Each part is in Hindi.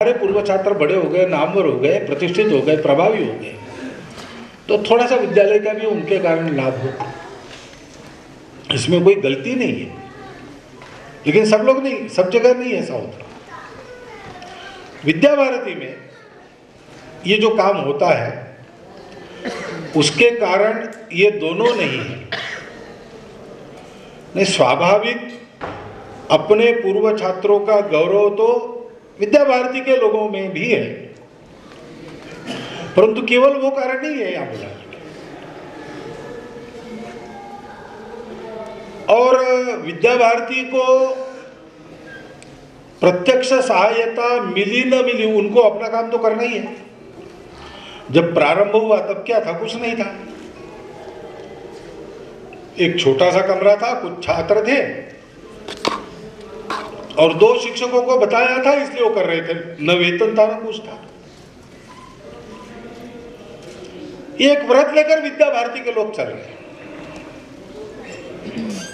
हमारे पूर्व छात्र बड़े हो गए, नामवर हो गए, प्रतिष्ठित हो गए, प्रभावी हो गए, तो थोड़ा सा विद्यालय का भी उनके कारण लाभ हो, इसमें कोई गलती नहीं है। लेकिन सब लोग नहीं, सब जगह नहीं ऐसा होता। विद्या भारती में ये जो काम होता है उसके कारण ये दोनों नहीं है। नहीं, स्वाभाविक अपने पूर्व छात्रों का गौरव तो विद्या भारती के लोगों में भी है, परंतु केवल वो कारण नहीं है यहां बोला। और विद्या भारती को प्रत्यक्ष सहायता मिली न मिली, उनको अपना काम तो करना ही है। जब प्रारंभ हुआ तब क्या था? कुछ नहीं था, एक छोटा सा कमरा था, कुछ छात्र थे और 2 शिक्षकों को बताया था, इसलिए वो कर रहे थे। न वेतन था न कुछ था। एक व्रत लेकर विद्या भारती के लोग चल रहे,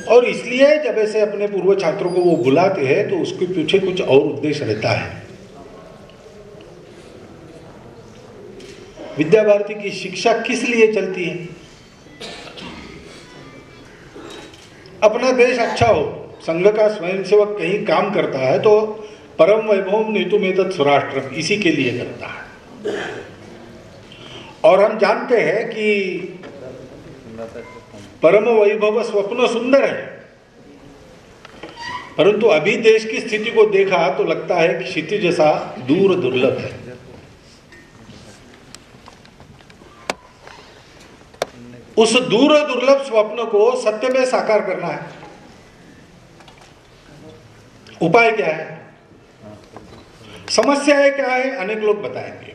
और इसलिए जब ऐसे अपने पूर्व छात्रों को वो बुलाते हैं तो उसके पीछे कुछ और उद्देश्य रहता है। विद्या भारती की शिक्षा किस लिए चलती है? अपना देश अच्छा हो। संघ का स्वयंसेवक कहीं काम करता है तो परम वैभवम नेतुमेतत् स्वराष्ट्रम, इसी के लिए करता है। और हम जानते हैं कि परम वैभव स्वप्न सुंदर है, परंतु अभी देश की स्थिति को देखा तो लगता है कि क्षितिज जैसा दूर दुर्लभ है। उस दूर दुर्लभ स्वप्न को सत्य में साकार करना है। उपाय क्या है? समस्याएं क्या है? अनेक लोग बताएंगे,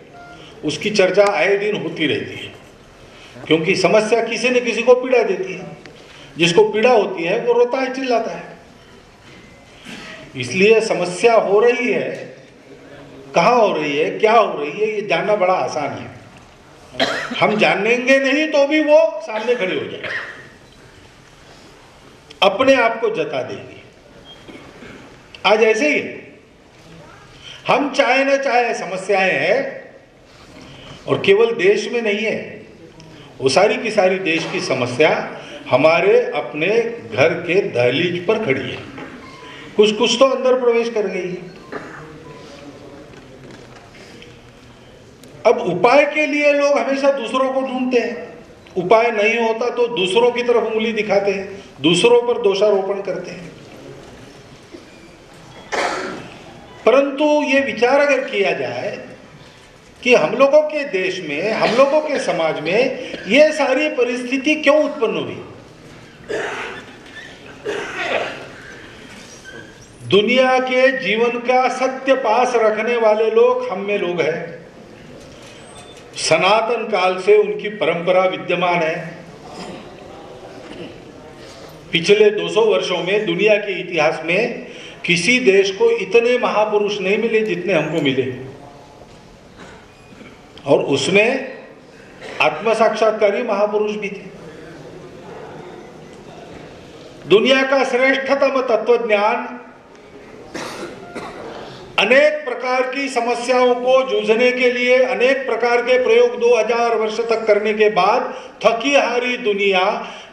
उसकी चर्चा आए दिन होती रहती है, क्योंकि समस्या किसी न किसी को पीड़ा देती है। जिसको पीड़ा होती है वो रोता है, चिल्लाता है। इसलिए समस्या हो रही है, कहाँ हो रही है, क्या हो रही है, ये जानना बड़ा आसान है। हम जानेंगे नहीं तो भी वो सामने खड़ी हो जाएगी, अपने आप को जता देगी। आज ऐसे ही हम चाहे न चाहे समस्याएं हैं, और केवल देश में नहीं है, वो सारी की सारी देश की समस्या हमारे अपने घर के दहलीज पर खड़ी है। कुछ कुछ तो अंदर प्रवेश कर गई है। अब उपाय के लिए लोग हमेशा दूसरों को ढूंढते हैं। उपाय नहीं होता तो दूसरों की तरफ उंगली दिखाते हैं, दूसरों पर दोषारोपण करते हैं। परंतु ये विचार अगर किया जाए कि हम लोगों के देश में, हम लोगों के समाज में ये सारी परिस्थिति क्यों उत्पन्न हुई? दुनिया के जीवन का सत्य पास रखने वाले लोग हम में लोग हैं। सनातन काल से उनकी परंपरा विद्यमान है। पिछले 200 वर्षों में दुनिया के इतिहास में किसी देश को इतने महापुरुष नहीं मिले जितने हमको मिले, और उसमें आत्म साक्षात्कारी महापुरुष भी थे। दुनिया का श्रेष्ठतम तत्वज्ञान अनेक प्रकार की समस्याओं को जूझने के लिए अनेक प्रकार के प्रयोग 2000 वर्ष तक करने के बाद थकी हारी दुनिया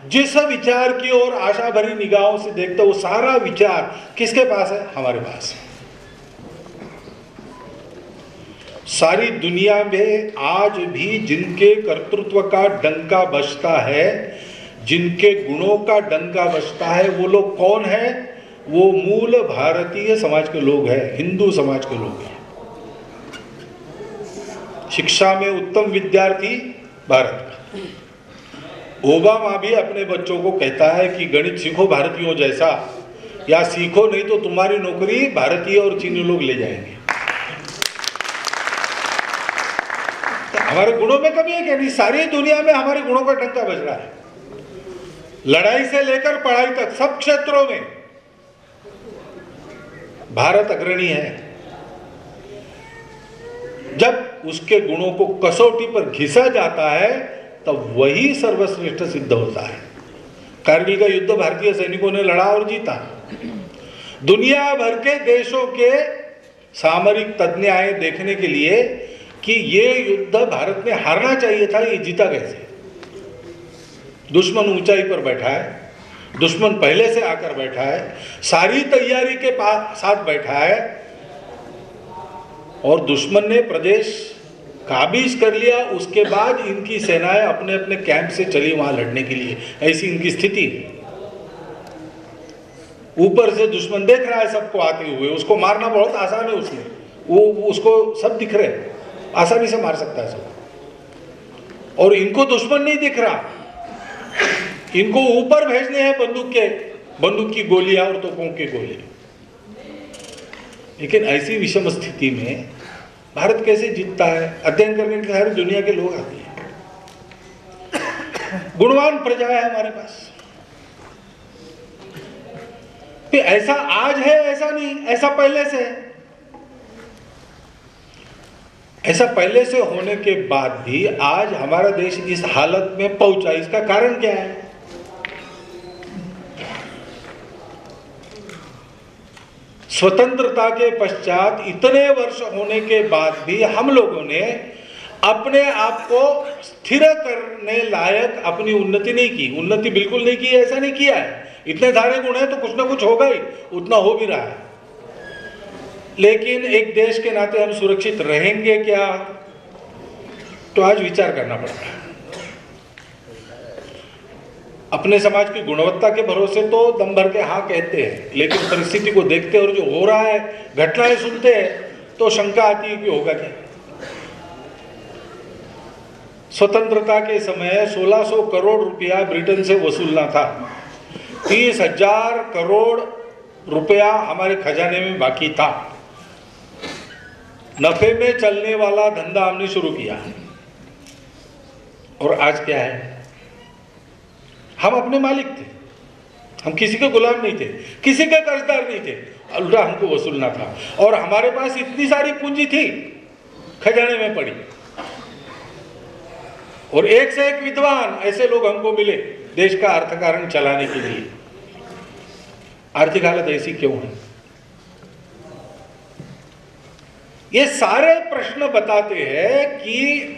जिस विचार की ओर आशा भरी निगाहों से देखते, वो सारा विचार किसके पास है? हमारे पास है। सारी दुनिया में आज भी जिनके कर्तृत्व का डंका बजता है, जिनके गुणों का डंका बजता है, वो लोग कौन है? वो मूल भारतीय समाज के लोग हैं, हिंदू समाज के लोग हैं। शिक्षा में उत्तम विद्यार्थी भारत का। ओबामा भी अपने बच्चों को कहता है कि गणित सीखो भारतीयों जैसा, या सीखो नहीं तो तुम्हारी नौकरी भारतीय और चीनी लोग ले जाएंगे। तो हमारे गुणों में कमी है क्या? नहीं, सारी दुनिया में हमारे गुणों का डंका बज रहा है। लड़ाई से लेकर पढ़ाई तक सब क्षेत्रों में भारत अग्रणी है। जब उसके गुणों को कसौटी पर घिसा जाता है तब वही सर्वश्रेष्ठ सिद्ध होता है। कारगिल का युद्ध भारतीय सैनिकों ने लड़ा और जीता। दुनिया भर के देशों के सामरिक तज्ञ आए देखने के लिए कि ये युद्ध भारत ने हारना चाहिए था, ये जीता कैसे। दुश्मन ऊंचाई पर बैठा है, दुश्मन पहले से आकर बैठा है, सारी तैयारी के साथ बैठा है, और दुश्मन ने प्रदेश काबीज कर लिया। उसके बाद इनकी सेनाएं अपने अपने कैंप से चली वहां लड़ने के लिए। ऐसी इनकी स्थिति। ऊपर से दुश्मन देख रहा है सबको आते हुए, उसको मारना बहुत आसान है। उसको सब दिख रहे, आसानी से मार सकता है सब। और इनको दुश्मन नहीं दिख रहा, इनको ऊपर भेजने हैं बंदूक की गोलियां और तोपों की गोली। लेकिन ऐसी विषम स्थिति में भारत कैसे जीतता है, अध्ययन करने के सारी दुनिया के लोग आते हैं। गुणवान प्रजा है हमारे पास। फिर ऐसा आज है ऐसा नहीं, ऐसा पहले से है। ऐसा पहले से होने के बाद भी आज हमारा देश इस हालत में पहुंचा, इसका कारण क्या है? स्वतंत्रता के पश्चात इतने वर्ष होने के बाद भी हम लोगों ने अपने आप को स्थिर करने लायक अपनी उन्नति नहीं की। उन्नति बिल्कुल नहीं की, ऐसा नहीं किया है। इतने सारे गुण हैं तो कुछ ना कुछ होगा ही, उतना हो भी रहा है। लेकिन एक देश के नाते हम सुरक्षित रहेंगे क्या, तो आज विचार करना पड़ता है। अपने समाज की गुणवत्ता के भरोसे तो दम भर के हाँ कहते हैं, लेकिन परिस्थिति को देखते और जो हो रहा है, घटनाएं सुनते हैं, तो शंका आती है कि होगा क्या। स्वतंत्रता के समय 1600 करोड़ रुपया ब्रिटेन से वसूलना था। 30,000 करोड़ रुपया हमारे खजाने में बाकी था। नफे में चलने वाला धंधा हमने शुरू किया। और आज क्या है? हम अपने मालिक थे, हम किसी के गुलाम नहीं थे, किसी के कर्जदार नहीं थे। उल्टा हमको वसूलना था, और हमारे पास इतनी सारी पूंजी थी खजाने में पड़ी, और एक से एक विद्वान ऐसे लोग हमको मिले देश का अर्थकारण चलाने के लिए। आर्थिक हालत ऐसी क्यों है? ये सारे प्रश्न बताते हैं कि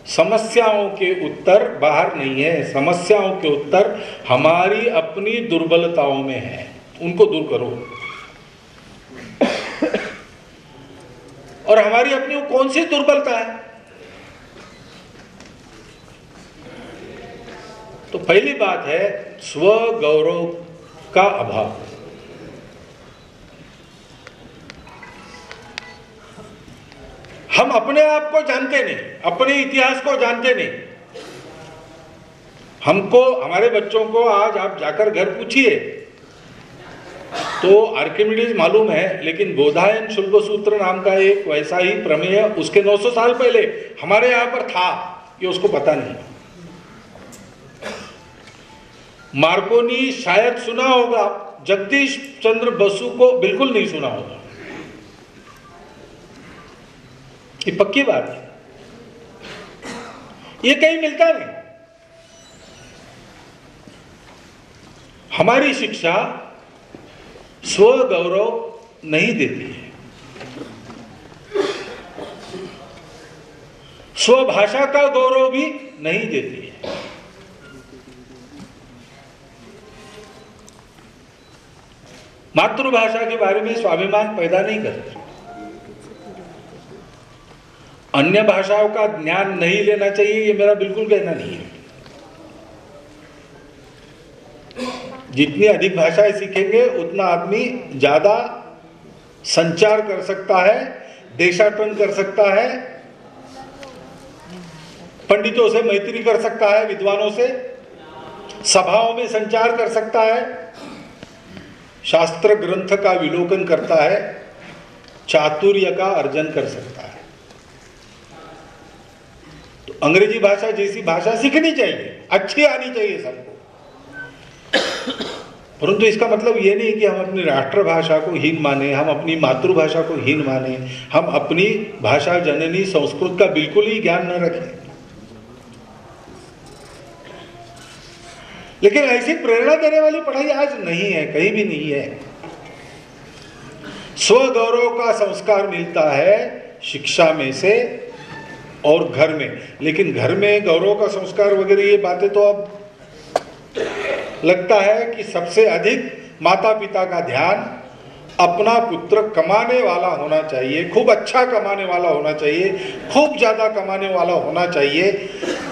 समस्याओं के उत्तर बाहर नहीं है, समस्याओं के उत्तर हमारी अपनी दुर्बलताओं में है। उनको दूर करो। और हमारी अपनी कौन सी दुर्बलता है? तो पहली बात है स्व गौरव का अभाव। हम अपने आप को जानते नहीं, अपने इतिहास को जानते नहीं। हमको, हमारे बच्चों को आज आप जाकर घर पूछिए तो आर्किमिडीज मालूम है, लेकिन बोधायन शुल्ब सूत्र नाम का एक वैसा ही प्रमेय उसके 900 साल पहले हमारे यहां पर था, ये उसको पता नहीं। मार्कोनी शायद सुना होगा, जगदीश चंद्र बसु को बिल्कुल नहीं सुना होगा। ये पक्की बात है, ये कहीं मिलता नहीं। हमारी शिक्षा स्व गौरव नहीं देती है, स्वभाषा का गौरव भी नहीं देती है। मातृभाषा के बारे में स्वाभिमान पैदा नहीं करती। अन्य भाषाओं का ज्ञान नहीं लेना चाहिए, ये मेरा बिल्कुल कहना नहीं है। जितनी अधिक भाषाएं सीखेंगे उतना आदमी ज्यादा संचार कर सकता है, देशाटन कर सकता है, पंडितों से मैत्री कर सकता है, विद्वानों से सभाओं में संचार कर सकता है, शास्त्र ग्रंथ का विलोकन करता है, चातुर्य का अर्जन कर सकता है। तो अंग्रेजी भाषा जैसी भाषा सीखनी चाहिए, अच्छी आनी चाहिए सबको। परंतु इसका मतलब ये नहीं कि हम अपनी राष्ट्रभाषा को हीन माने, हम अपनी मातृभाषा को हीन माने, हम अपनी भाषा जननी संस्कृत का बिल्कुल ही ज्ञान न रखें। लेकिन ऐसी प्रेरणा देने वाली पढ़ाई आज नहीं है, कहीं भी नहीं है। स्वगौरव का संस्कार मिलता है शिक्षा में से और घर में। लेकिन घर में गौरव का संस्कार वगैरह ये बातें तो अब लगता है कि सबसे अधिक माता पिता का ध्यान अपना पुत्र कमाने वाला होना चाहिए, खूब अच्छा कमाने वाला होना चाहिए, खूब ज़्यादा कमाने वाला होना चाहिए।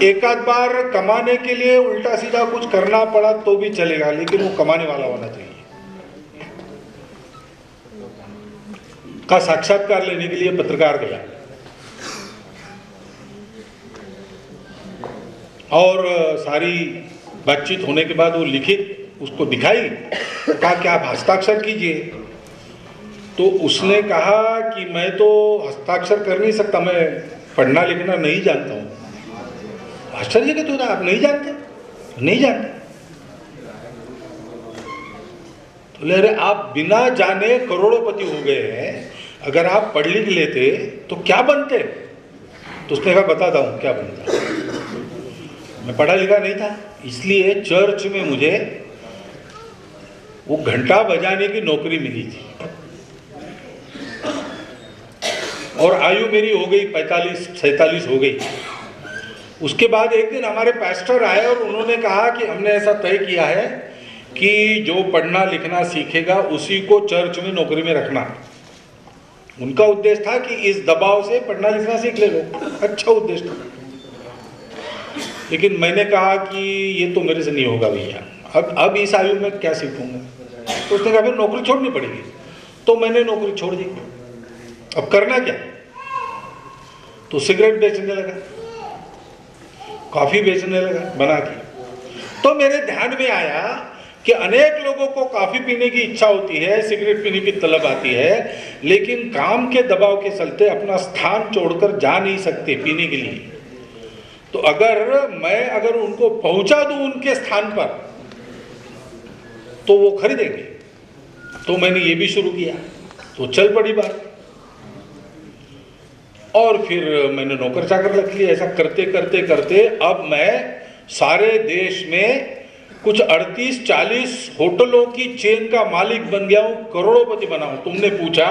एक आध बार कमाने के लिए उल्टा सीधा कुछ करना पड़ा तो भी चलेगा, लेकिन वो कमाने वाला होना चाहिए। का साक्षात्कार लेने के लिए पत्रकार गया और सारी बातचीत होने के बाद वो लिखित उसको दिखाई, कहा कि आप हस्ताक्षर कीजिए। तो उसने कहा कि मैं तो हस्ताक्षर कर नहीं सकता, मैं पढ़ना लिखना नहीं जानता हूँ। आश्चर्य के तो आप नहीं जानते? नहीं जानते? तो ले रहे आप बिना जाने करोड़ोंपति हो गए हैं, अगर आप पढ़ लिख लेते तो क्या बनते? तो उसने कहा बताता हूँ क्या बनता। मैं पढ़ा लिखा नहीं था, इसलिए चर्च में मुझे वो घंटा बजाने की नौकरी मिली थी और आयु मेरी हो गई 45-47 हो गई। उसके बाद एक दिन हमारे पास्टर आए और उन्होंने कहा कि हमने ऐसा तय किया है कि जो पढ़ना लिखना सीखेगा उसी को चर्च में नौकरी में रखना। उनका उद्देश्य था कि इस दबाव से पढ़ना लिखना सीख ले लोग, अच्छा उद्देश्य था। लेकिन मैंने कहा कि ये तो मेरे से नहीं होगा भैया, अब इस आयु में क्या सीखूंगा। तो उसने कहा फिर नौकरी छोड़नी पड़ेगी। तो मैंने नौकरी छोड़ दी। अब करना क्या? तो सिगरेट बेचने लगा, कॉफी बेचने लगा बना के। तो मेरे ध्यान में आया कि अनेक लोगों को कॉफी पीने की इच्छा होती है, सिगरेट पीने की तलब आती है, लेकिन काम के दबाव के चलते अपना स्थान छोड़कर जा नहीं सकते पीने के लिए। तो अगर उनको पहुंचा दूं उनके स्थान पर तो वो खरीदेंगे। तो मैंने ये भी शुरू किया, तो चल पड़ी बात। और फिर मैंने नौकर चाकर रख लिया। ऐसा करते करते करते अब मैं सारे देश में कुछ 38-40 होटलों की चेन का मालिक बन गया हूं, करोड़ोंपति बना हूं। तुमने पूछा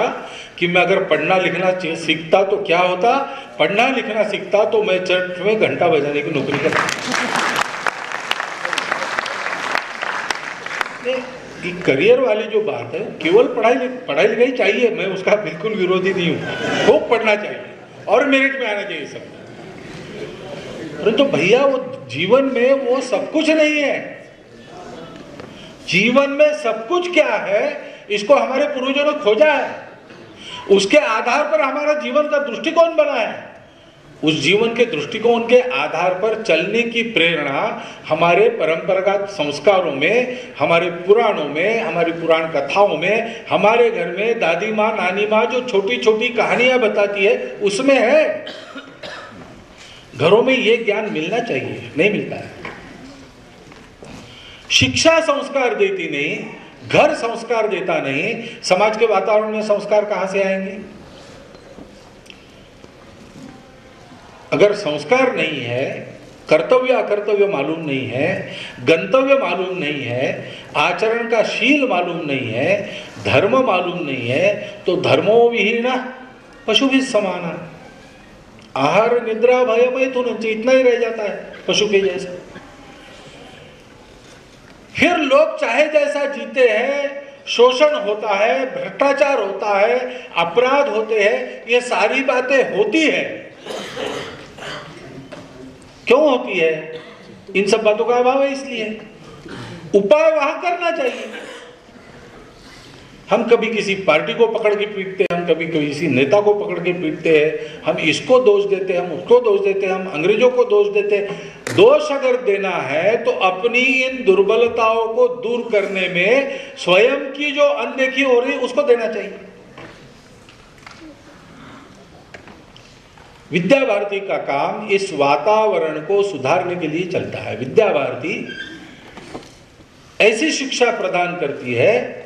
कि मैं अगर पढ़ना लिखना सीखता तो क्या होता? पढ़ना लिखना सीखता तो मैं चर्च में घंटा बजाने की नौकरी करता। ये करियर वाली जो बात है, केवल पढ़ाई लिखाई चाहिए, मैं उसका बिल्कुल विरोधी नहीं हूँ, खूब पढ़ना चाहिए और मेरिट में आना चाहिए सब। परंतु भैया वो जीवन में वो सब कुछ नहीं है। जीवन में सब कुछ क्या है इसको हमारे पूर्वजों ने खोजा है, उसके आधार पर हमारा जीवन का दृष्टिकोण बना है। उस जीवन के दृष्टिकोण के आधार पर चलने की प्रेरणा हमारे परंपरागत संस्कारों में, हमारे पुराणों में, हमारी पुराण कथाओं में, हमारे घर में दादी माँ नानी माँ जो छोटी छोटी कहानियां बताती है उसमें है। घरों में ये ज्ञान मिलना चाहिए, नहीं मिलता है। शिक्षा संस्कार देती नहीं, घर संस्कार देता नहीं, समाज के वातावरण में संस्कार कहां से आएंगे? अगर संस्कार नहीं है, कर्तव्य अकर्तव्य मालूम नहीं है, गंतव्य मालूम नहीं है, आचरण का शील मालूम नहीं है, धर्म मालूम नहीं है, तो धर्मो विहीन पशु भी समाना। आहार निद्रा भय मैथुन इतना ही रह जाता है पशु के जैसा। फिर लोग चाहे जैसा जीते हैं, शोषण होता है, भ्रष्टाचार होता है, अपराध होते हैं, ये सारी बातें होती है। क्यों होती है? इन सब बातों का अभाव है, इसलिए उपाय वहां करना चाहिए। हम कभी किसी पार्टी को पकड़ के पीटते हैं, हम कभी किसी नेता को पकड़ के पीटते हैं, हम इसको दोष देते हैं, हम उसको दोष देते हैं, हम अंग्रेजों को दोष देते हैं। दोष अगर देना है तो अपनी इन दुर्बलताओं को दूर करने में स्वयं की जो अनदेखी हो रही है उसको देना चाहिए। विद्या भारती का काम इस वातावरण को सुधारने के लिए चलता है। विद्या भारती ऐसी शिक्षा प्रदान करती है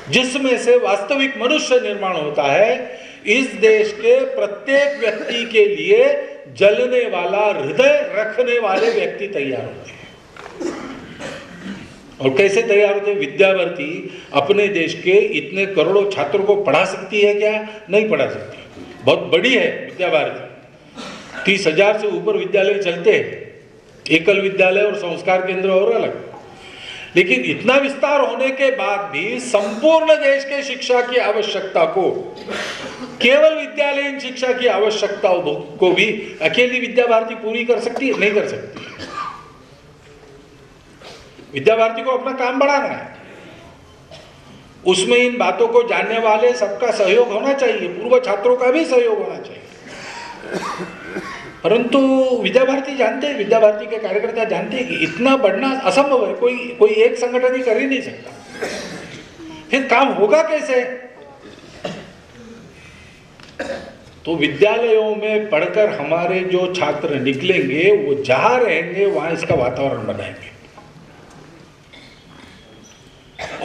जिसमें से वास्तविक मनुष्य निर्माण होता है। इस देश के प्रत्येक व्यक्ति के लिए जलने वाला हृदय रखने वाले व्यक्ति तैयार होते हैं। और कैसे तैयार होते हैं? विद्याभारती अपने देश के इतने करोड़ों छात्रों को पढ़ा सकती है क्या? नहीं पढ़ा सकती। बहुत बड़ी है विद्याभारती, 30,000 से ऊपर विद्यालय चलते हैं, एकल विद्यालय और संस्कार केंद्र और अलग। लेकिन इतना विस्तार होने के बाद भी संपूर्ण देश के शिक्षा की आवश्यकता को केवल विद्यालयीन शिक्षा की आवश्यकताओं को भी अकेली विद्याभारती पूरी कर सकती है? नहीं कर सकती। विद्याभारती को अपना काम बढ़ाना है, उसमें इन बातों को जानने वाले सबका सहयोग होना चाहिए, पूर्व छात्रों का भी सहयोग होना चाहिए। परंतु विद्याभारती जानते हैं, विद्याभारती के कार्यकर्ता जानते हैं कि इतना बढ़ना असंभव है, कोई एक संगठन ही कर ही नहीं सकता। फिर काम होगा कैसे? तो विद्यालयों में पढ़कर हमारे जो छात्र निकलेंगे वो जहां रहेंगे वहां इसका वातावरण बनाएंगे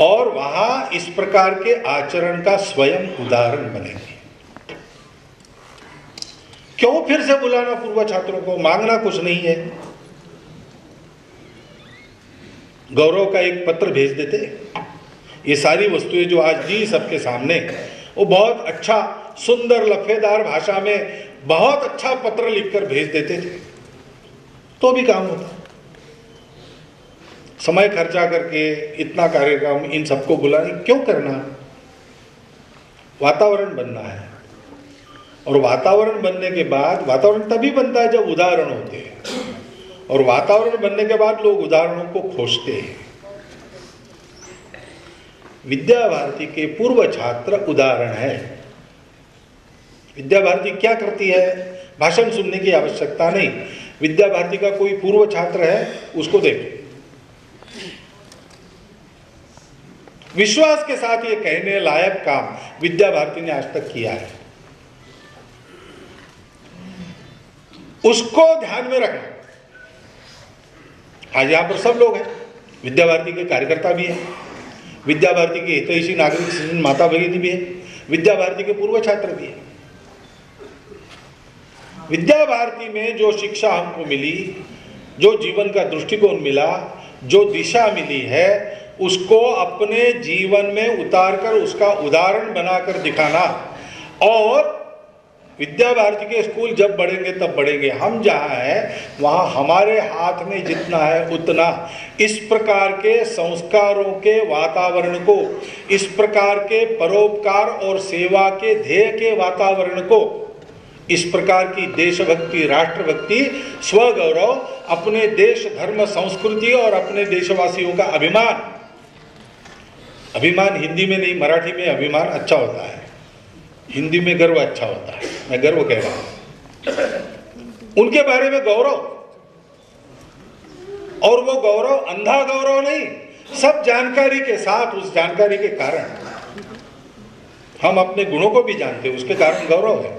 और वहां इस प्रकार के आचरण का स्वयं उदाहरण बनेंगे। क्यों फिर से बुलाना पूर्व छात्रों को? मांगना कुछ नहीं है, गौरव का एक पत्र भेज देते। ये सारी वस्तुएं जो आज दी सबके सामने, वो बहुत अच्छा सुंदर लफेदार भाषा में बहुत अच्छा पत्र लिखकर भेज देते थे तो भी काम होता। समय खर्चा करके इतना कार्यक्रम इन सबको बुलाने क्यों करना? वातावरण बनना है, और वातावरण बनने के बाद, वातावरण तभी बनता है जब उदाहरण होते हैं, और वातावरण बनने के बाद लोग उदाहरणों को खोजते हैं। विद्याभारती के पूर्व छात्र उदाहरण है। विद्याभारती क्या करती है? भाषण सुनने की आवश्यकता नहीं। विद्याभारती का कोई पूर्व छात्र है, उसको देखो, विश्वास के साथ ये कहने लायक काम विद्याभारती ने आज तक किया है, उसको ध्यान में रखना। आज यहां पर सब लोग हैं, विद्याभारती के कार्यकर्ता भी हैं, विद्याभारती के हितैषी नागरिक माता भगिनी भी है, विद्याभारती के पूर्व छात्र भी हैं। विद्याभारती में जो शिक्षा हमको मिली, जो जीवन का दृष्टिकोण मिला, जो दिशा मिली है, उसको अपने जीवन में उतारकर उसका उदाहरण बनाकर दिखाना। और विद्याभारती के स्कूल जब बढ़ेंगे तब बढ़ेंगे, हम जहाँ हैं वहाँ हमारे हाथ में जितना है उतना इस प्रकार के संस्कारों के वातावरण को, इस प्रकार के परोपकार और सेवा के ध्येय के वातावरण को, इस प्रकार की देशभक्ति, राष्ट्रभक्ति, स्वगौरव, अपने देश धर्म संस्कृति और अपने देशवासियों का अभिमान, अभिमान हिंदी में नहीं मराठी में अभिमान अच्छा होता है, हिंदी में गर्व अच्छा होता है, मैं गर्व कह रहा हूं, उनके बारे में गौरव, और वो गौरव अंधा गौरव नहीं, सब जानकारी के साथ, उस जानकारी के कारण हम अपने गुणों को भी जानते हैं, उसके कारण गौरव है।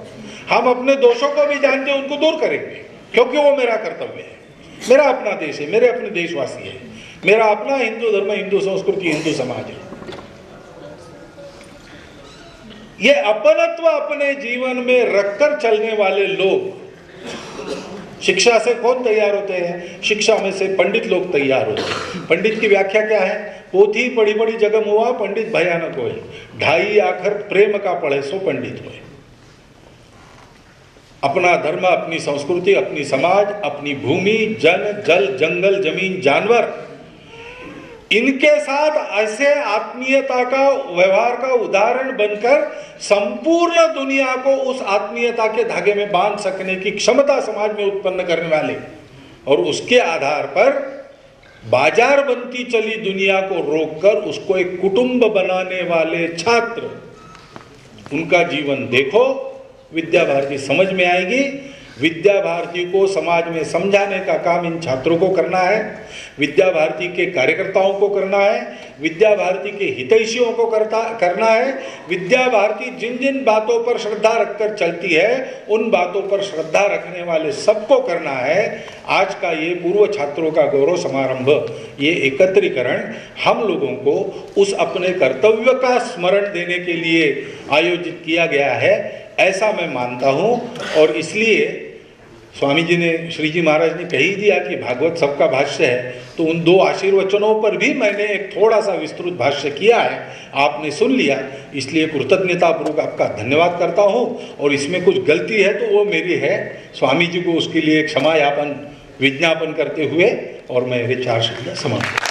हम अपने दोषों को भी जानते हैं, उनको दूर करेंगे, क्योंकि वो मेरा कर्तव्य है, मेरा अपना देश है, मेरे अपने देशवासी है, मेरा अपना हिंदू धर्म, हिंदू संस्कृति, हिंदू समाज है। ये अपनत्व अपने जीवन में रखकर चलने वाले लोग, शिक्षा से कौन तैयार होते हैं? शिक्षा में से पंडित लोग तैयार होते हैं। पंडित की व्याख्या क्या है? पोथी पढ़ी पढ़ी जगम हुआ, पंडित भयानक होए, ढाई आखर प्रेम का पढ़े सो पंडित होए। अपना धर्म, अपनी संस्कृति, अपनी समाज, अपनी भूमि, जन, जल, जंगल, जमीन, जानवर, इनके साथ ऐसे आत्मीयता का, व्यवहार का उदाहरण बनकर संपूर्ण दुनिया को उस आत्मीयता के धागे में बांध सकने की क्षमता समाज में उत्पन्न करने वाले, और उसके आधार पर बाजार बनती चली दुनिया को रोककर उसको एक कुटुंब बनाने वाले छात्र, उनका जीवन देखो, विद्याभारती समझ में आएगी। विद्याभारती को समाज में समझाने का काम इन छात्रों को करना है, विद्याभारती के कार्यकर्ताओं को करना है, विद्याभारती के हितैषियों को करना है। विद्याभारती जिन जिन बातों पर श्रद्धा रखकर चलती है, उन बातों पर श्रद्धा रखने वाले सबको करना है। आज का ये पूर्व छात्रों का गौरव समारंभ, ये एकत्रीकरण हम लोगों को उस अपने कर्तव्य का स्मरण देने के लिए आयोजित किया गया है, ऐसा मैं मानता हूँ। और इसलिए स्वामी जी ने, श्री जी महाराज ने कही दिया कि भागवत सबका भाष्य है, तो उन 2 आशीर्वचनों पर भी मैंने एक थोड़ा सा विस्तृत भाष्य किया है, आपने सुन लिया, इसलिए कृतज्ञतापूर्वक आपका धन्यवाद करता हूँ। और इसमें कुछ गलती है तो वो मेरी है, स्वामी जी को उसके लिए क्षमा यापन विज्ञापन करते हुए और मैं मेरे 4 शब्द समाप्त